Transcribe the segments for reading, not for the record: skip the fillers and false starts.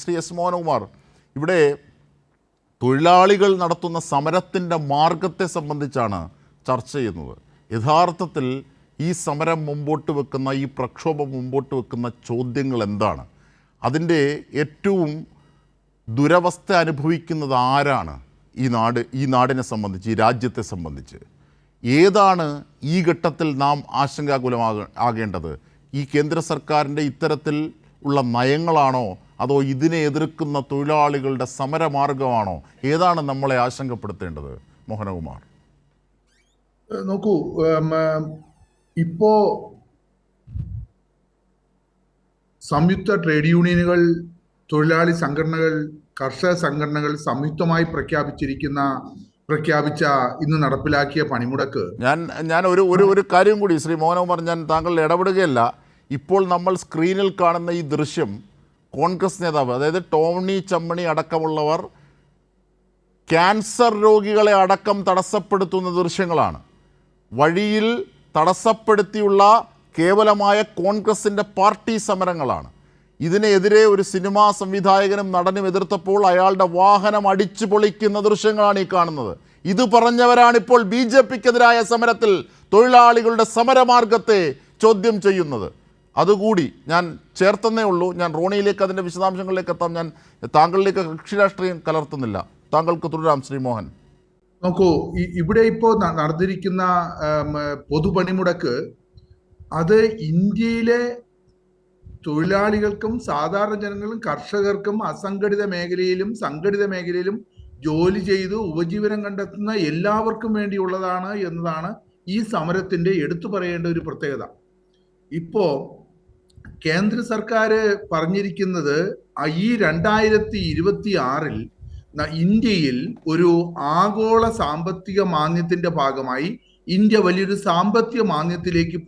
Shri S Mohankumar, ഇവിടെ തൊഴിലാളികൾ നടത്തുന്ന സമരത്തിൻ്റെ മാർഗത്തെ സംബന്ധിച്ചാണ് ചർച്ച ചെയ്യുന്നത്. യഥാർത്ഥത്തിൽ ഈ സമരം മുമ്പോട്ട് വെക്കുന്ന, ഈ പ്രക്ഷോഭം മുമ്പോട്ട് വെക്കുന്ന ചോദ്യങ്ങൾ എന്താണ്? അതിൻ്റെ ഏറ്റവും ദുരവസ്ഥ അനുഭവിക്കുന്നത് ആരാണ്? ഈ നാടിനെ സംബന്ധിച്ച്, ഈ രാജ്യത്തെ സംബന്ധിച്ച് ഏതാണ് ഈ ഘട്ടത്തിൽ നാം ആശങ്കാകുലമാകേണ്ടത്? ഈ കേന്ദ്ര സർക്കാരിൻ്റെ ഇത്തരത്തിൽ ഉള്ള നയങ്ങളാണോ, അതോ ഇതിനെ എതിർക്കുന്ന തൊഴിലാളികളുടെ സമരമാർഗമാണോ? ഏതാണ് നമ്മളെ ആശങ്കപ്പെടുത്തേണ്ടത്? മോഹനകുമാർ, നോക്കൂ, ഇപ്പോ സംയുക്ത ട്രേഡ് യൂണിയനുകൾ, തൊഴിലാളി സംഘടനകൾ, കർഷക സംഘടനകൾ സംയുക്തമായി പ്രഖ്യാപിച്ച ഇന്ന് നടപ്പിലാക്കിയ പണിമുടക്ക്, ഞാൻ ഒരു കാര്യം കൂടി ശ്രീ മോഹനകുമാർ, ഞാൻ താങ്കൾ ഇടപെടുകയല്ല. ഇപ്പോൾ നമ്മൾ സ്ക്രീനിൽ കാണുന്ന ഈ ദൃശ്യം കോൺഗ്രസ് നേതാവ്, അതായത് ടോണി ചമ്മണി അടക്കമുള്ളവർ ക്യാൻസർ രോഗികളെ അടക്കം തടസ്സപ്പെടുത്തുന്ന ദൃശ്യങ്ങളാണ്. വഴിയിൽ തടസ്സപ്പെടുത്തിയുള്ള കേവലമായ കോൺഗ്രസിൻ്റെ പാർട്ടി സമരങ്ങളാണ്. ഇതിനെതിരെ ഒരു സിനിമാ സംവിധായകനും നടനും എതിർത്തപ്പോൾ അയാളുടെ വാഹനം അടിച്ചു പൊളിക്കുന്ന ദൃശ്യങ്ങളാണ് ഈ കാണുന്നത്. ഇത് പറഞ്ഞവരാണിപ്പോൾ BJP-ക്കെതിരായ സമരത്തിൽ തൊഴിലാളികളുടെ സമരമാർഗത്തെ ചോദ്യം ചെയ്യുന്നത്. അതുകൂടി ഞാൻ ചേർത്തന്നേ ഉള്ളൂ. ഞാൻ റോണിയിലേക്ക്, അതിൻ്റെ വിശദാംശങ്ങളിലേക്ക് എത്താം. ഞാൻ താങ്കളിലേക്ക് കക്ഷി രാഷ്ട്രീയം കലർത്തുന്നില്ല. താങ്കൾക്ക് തുടരാം ശ്രീ മോഹൻ. നോക്കൂ, ഇവിടെ ഇപ്പോൾ നടന്നിരിക്കുന്ന പൊതുപണിമുടക്ക് അത് ഇന്ത്യയിലെ തൊഴിലാളികൾക്കും സാധാരണ ജനങ്ങളും കർഷകർക്കും അസംഘടിത മേഖലയിലും സംഘടിത മേഖലയിലും ജോലി ചെയ്ത് ഉപജീവനം കണ്ടെത്തുന്ന എല്ലാവർക്കും വേണ്ടിയുള്ളതാണ് എന്നതാണ് ഈ സമരത്തിന്റെ എടുത്തു പറയേണ്ട ഒരു പ്രത്യേകത. ഇപ്പോ കേന്ദ്ര സർക്കാർ പറഞ്ഞിരിക്കുന്നത് ഈ 2026 ഇന്ത്യയിൽ ഒരു ആഗോള സാമ്പത്തിക മാന്ദ്യത്തിന്റെ ഭാഗമായി ഇന്ത്യ വലിയൊരു സാമ്പത്തിക മാന്ദ്യത്തിലേക്ക്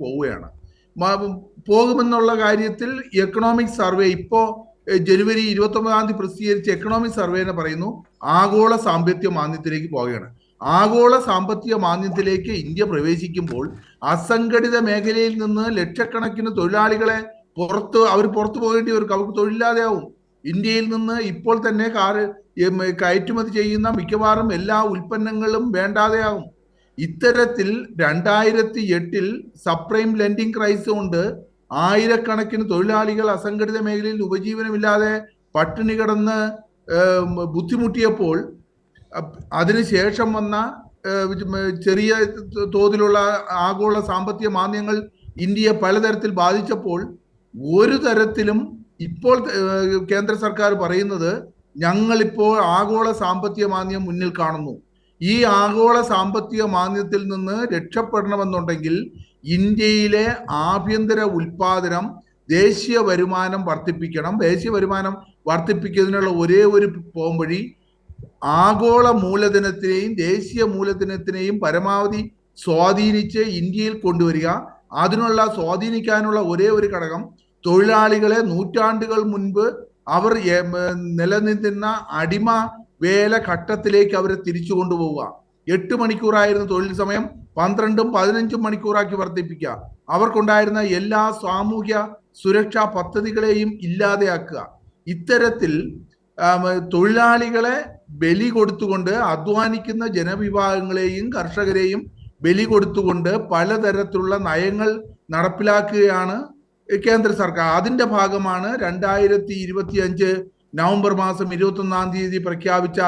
പോകുമെന്നുള്ള കാര്യത്തിൽ എക്കണോമിക് സർവേ ഇപ്പോ ജനുവരി 29 പ്രസിദ്ധീകരിച്ച എക്കണോമിക് സർവേനെ പറയുന്നു ആഗോള സാമ്പത്തിക മാന്ദ്യത്തിലേക്ക് പോവുകയാണ്. ആഗോള സാമ്പത്തിക മാന്ദ്യത്തിലേക്ക് ഇന്ത്യ പ്രവേശിക്കുമ്പോൾ അസംഘടിത മേഖലയിൽ നിന്ന് ലക്ഷക്കണക്കിന് തൊഴിലാളികളെ പുറത്തു പോകേണ്ടി വരും. അവർക്ക് തൊഴിലില്ലാതെയാവും. ഇന്ത്യയിൽ നിന്ന് ഇപ്പോൾ തന്നെ കയറ്റുമതി ചെയ്യുന്ന മിക്കവാറും എല്ലാ ഉൽപ്പന്നങ്ങളും വേണ്ടാതെയാവും. ഇത്തരത്തിൽ 2008 സബ്പ്രൈം ലെൻഡിങ് ക്രൈസിസ് കൊണ്ട് ആയിരക്കണക്കിന് തൊഴിലാളികൾ അസംഘടിത മേഖലയിൽ ഉപജീവനമില്ലാതെ പട്ടിണി കിടന്ന് ബുദ്ധിമുട്ടിയപ്പോൾ അതിനുശേഷം വന്ന ചെറിയ തോതിലുള്ള ആഗോള സാമ്പത്തിക മാന്ദ്യങ്ങൾ ഇന്ത്യയെ പലതരത്തിൽ ബാധിച്ചപ്പോൾ ഒരു തരത്തിലും ഇപ്പോൾ കേന്ദ്ര സർക്കാർ പറയുന്നത് ഞങ്ങളിപ്പോൾ ആഗോള സാമ്പത്തിക മാന്ദ്യം മുന്നിൽ കാണുന്നു. ഈ ആഗോള സാമ്പത്തിക മാന്ദ്യത്തിൽ നിന്ന് രക്ഷപ്പെടണമെന്നുണ്ടെങ്കിൽ ഇന്ത്യയിലെ ആഭ്യന്തര ഉൽപാദനം, ദേശീയ വരുമാനം വർദ്ധിപ്പിക്കണം. ദേശീയ വരുമാനം വർദ്ധിപ്പിക്കുന്നതിനുള്ള ഒരേ ഒരു പോംവഴി ആഗോള മൂലധനത്തിനെയും ദേശീയ മൂലധനത്തിനെയും പരമാവധി സ്വാധീനിച്ച് ഇന്ത്യയിൽ കൊണ്ടുവരിക. അതിനുള്ള സ്വാധീനിക്കാനുള്ള ഒരേ ഒരു ഘടകം തൊഴിലാളികളെ നൂറ്റാണ്ടുകൾ മുൻപ് അവർ നിലനിന്നിരുന്ന അടിമ വേല ഘട്ടത്തിലേക്ക് അവരെ തിരിച്ചു കൊണ്ടുപോവുക. 8 മണിക്കൂറായിരുന്നു തൊഴിൽ സമയം 12ഉം 15ഉം മണിക്കൂറാക്കി വർദ്ധിപ്പിക്കുക. അവർക്കുണ്ടായിരുന്ന എല്ലാ സാമൂഹ്യ സുരക്ഷാ പദ്ധതികളെയും ഇല്ലാതെയാക്കുക. ഇത്തരത്തിൽ തൊഴിലാളികളെ ബലി കൊടുത്തുകൊണ്ട് അധ്വാനിക്കുന്ന ജനവിഭാഗങ്ങളെയും കർഷകരെയും ബലി കൊടുത്തുകൊണ്ട് പലതരത്തിലുള്ള നയങ്ങൾ നടപ്പിലാക്കുകയാണ് കേന്ദ്ര സർക്കാർ. അതിന്റെ ഭാഗമാണ് 2025 നവംബർ മാസം 21 പ്രഖ്യാപിച്ച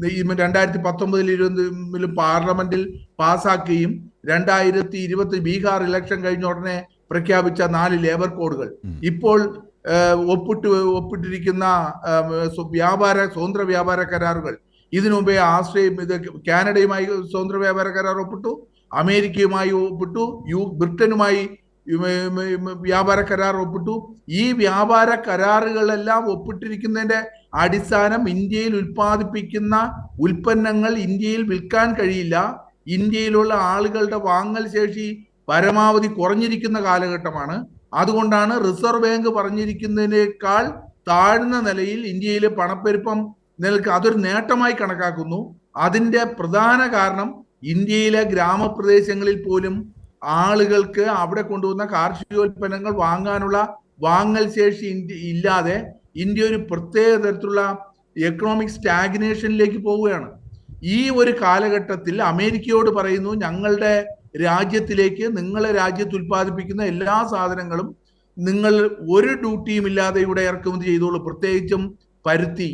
2019 പാർലമെന്റിൽ പാസാക്കുകയും 2020 ബീഹാർ ഇലക്ഷൻ കഴിഞ്ഞ ഉടനെ പ്രഖ്യാപിച്ച 4 ലേബർ കോഡുകൾ, ഇപ്പോൾ ഒപ്പിട്ടിരിക്കുന്ന സ്വതന്ത്ര വ്യാപാര കരാറുകൾ, ഇതിനു മുമ്പേ കാനഡയുമായി സ്വതന്ത്ര വ്യാപാര കരാർ ഒപ്പിട്ടു, അമേരിക്കയുമായി ഒപ്പിട്ടു, ബ്രിട്ടനുമായി വ്യാപാര കരാർ ഒപ്പിട്ടു. ഈ വ്യാപാര കരാറുകളെല്ലാം ഒപ്പിട്ടിരിക്കുന്നതിന്റെ അടിസ്ഥാനം ഇന്ത്യയിൽ ഉൽപ്പാദിപ്പിക്കുന്ന ഉൽപ്പന്നങ്ങൾ ഇന്ത്യയിൽ വിൽക്കാൻ കഴിയില്ല. ഇന്ത്യയിലുള്ള ആളുകളുടെ വാങ്ങൽ ശേഷി പരമാവധി കുറഞ്ഞിരിക്കുന്ന കാലഘട്ടമാണ്. അതുകൊണ്ടാണ് റിസർവ് ബാങ്ക് പറഞ്ഞിരിക്കുന്നതിനേക്കാൾ താഴ്ന്ന നിലയിൽ ഇന്ത്യയിലെ പണപ്പെരുപ്പം അതൊരു നേട്ടമായി കണക്കാക്കുന്നു. അതിന്റെ പ്രധാന കാരണം ഇന്ത്യയിലെ ഗ്രാമപ്രദേശങ്ങളിൽ പോലും ആളുകൾക്ക് അവിടെ കൊണ്ടുവന്ന കാർഷികോൽപ്പന്നങ്ങൾ വാങ്ങാനുള്ള വാങ്ങൽ ശേഷി ഇല്ലാതെ ഇന്ത്യ ഒരു പ്രത്യേക തരത്തിലുള്ള എക്കണോമിക് സ്റ്റാഗ്നേഷനിലേക്ക് പോവുകയാണ്. ഈ ഒരു കാലഘട്ടത്തിൽ അമേരിക്കയോട് പറയുന്നു, ഞങ്ങളുടെ രാജ്യത്തിലേക്ക്, നിങ്ങളെ രാജ്യത്ത് ഉൽപ്പാദിപ്പിക്കുന്ന എല്ലാ സാധനങ്ങളും നിങ്ങൾ ഒരു ഡ്യൂട്ടിയും ഇല്ലാതെ ഇവിടെ ഇറക്കുമതി ചെയ്തോളൂ, പ്രത്യേകിച്ചും പരുത്തി.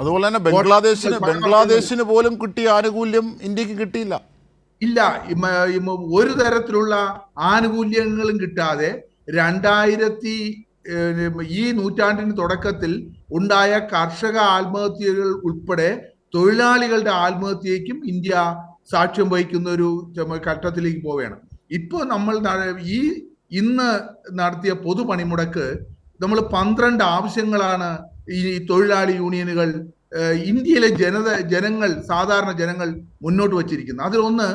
അതുപോലെ തന്നെ ബംഗ്ലാദേശിന് പോലും കിട്ടിയ ആനുകൂല്യം ഇന്ത്യക്ക് കിട്ടിയില്ല. ഇല്ല, ഒരു തരത്തിലുള്ള ആനുകൂല്യങ്ങളും കിട്ടാതെ ഈ നൂറ്റാണ്ടിന് തുടക്കത്തിൽ ഉണ്ടായ കർഷക ആത്മഹത്യകൾ ഉൾപ്പെടെ തൊഴിലാളികളുടെ ആത്മഹത്യയ്ക്കും ഇന്ത്യ സാക്ഷ്യം വഹിക്കുന്ന ഒരു ഘട്ടത്തിലേക്ക് പോവുകയാണ്. ഇപ്പോൾ നമ്മൾ ഇന്ന് നടത്തിയ പൊതുപണിമുടക്ക് നമ്മൾ 12 ആവശ്യങ്ങളാണ് ഈ തൊഴിലാളി യൂണിയനുകൾ, ഇന്ത്യയിലെ സാധാരണ ജനങ്ങൾ മുന്നോട്ട് വച്ചിരിക്കുന്നത്. അതിലൊന്ന്,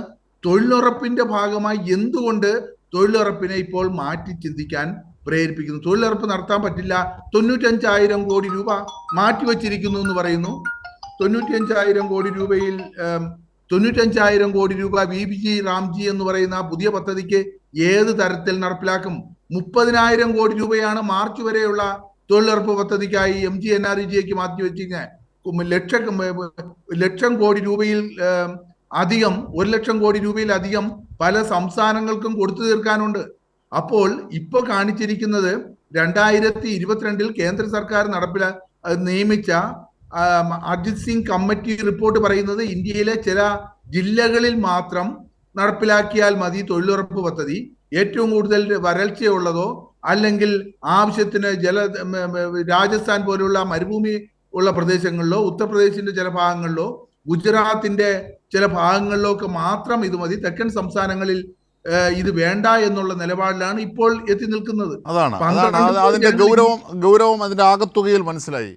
തൊഴിലുറപ്പിന്റെ ഭാഗമായി എന്തുകൊണ്ട് തൊഴിലുറപ്പിനെ ഇപ്പോൾ മാറ്റി ചിന്തിക്കാൻ പ്രേരിപ്പിക്കുന്നു. തൊഴിലുറപ്പ് നടത്താൻ പറ്റില്ല, 95,000 കോടി രൂപ മാറ്റിവെച്ചിരിക്കുന്നു എന്ന് പറയുന്നു. 95,000 കോടി രൂപയിൽ 95,000 കോടി രൂപ VBG റാംജി എന്ന് പറയുന്ന പുതിയ പദ്ധതിക്ക് ഏത് തരത്തിൽ നടപ്പിലാക്കും? 30,000 കോടി രൂപയാണ് മാർച്ച് വരെയുള്ള തൊഴിലുറപ്പ് പദ്ധതിക്കായി MGNREGAക്ക് മാറ്റിവെച്ചിരിക്കുന്നത്. ലക്ഷം കോടി രൂപയിൽ അധികം, 1 ലക്ഷം കോടി രൂപയിൽ അധികം പല സംസ്ഥാനങ്ങൾക്കും കൊടുത്തു തീർക്കാനുണ്ട്. അപ്പോൾ ഇപ്പൊ കാണിച്ചിരിക്കുന്നത് 2022 കേന്ദ്ര സർക്കാർ നിയമിച്ച അജിത് സിംഗ് കമ്മിറ്റി റിപ്പോർട്ട് പറയുന്നത് ഇന്ത്യയിലെ ചില ജില്ലകളിൽ മാത്രം നടപ്പിലാക്കിയാൽ മതി തൊഴിലുറപ്പ് പദ്ധതി. ഏറ്റവും കൂടുതൽ വരൾച്ചയുള്ളതോ അല്ലെങ്കിൽ ആവശ്യത്തിന് രാജസ്ഥാൻ പോലുള്ള മരുഭൂമി ഉള്ള പ്രദേശങ്ങളിലോ, ഉത്തർപ്രദേശിന്റെ ചില ഭാഗങ്ങളിലോ, ഗുജറാത്തിന്റെ ചില ഭാഗങ്ങളിലോ ഒക്കെ മാത്രം ഇത് മതി. തെക്കൻ സംസ്ഥാനങ്ങളിൽ ഇത് വേണ്ട എന്നുള്ള നിലപാടിലാണ് ഇപ്പോൾ എത്തി നിൽക്കുന്നത്. അതാണ് അതിന്റെ ഗൗരവം അതിന്റെ ആകത്തുകയിൽ മനസ്സിലായി.